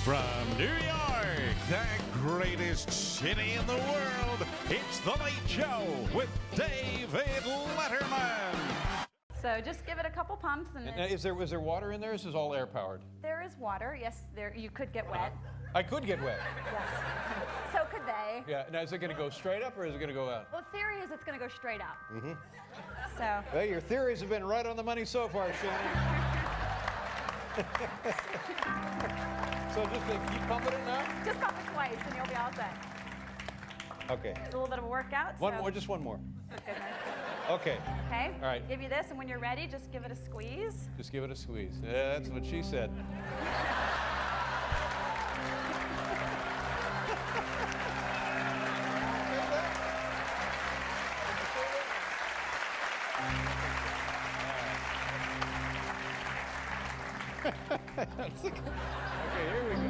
From New York, the greatest city in the world, it's The Late Show with David Letterman. So just give it a couple pumps, and Now, was there water in there? This is all air powered. there is water. Yes, there you could get wet. I could get wet. Yes. So could they. Yeah. Now, is it going to go straight up or is it going to go out? Well, the theory is it's going to go straight up. Mm-hmm. So. Well, your theories have been right on the money so far, Shannon. So just keep pumping it now? Just pump it twice, and you'll be all set. Okay. It's a little bit of a workout. One more, just one more. Goodness. Okay. Okay. All right. Give you this, and when you're ready, just give it a squeeze. Just give it a squeeze. Yeah, that's what she said. Okay, here we go.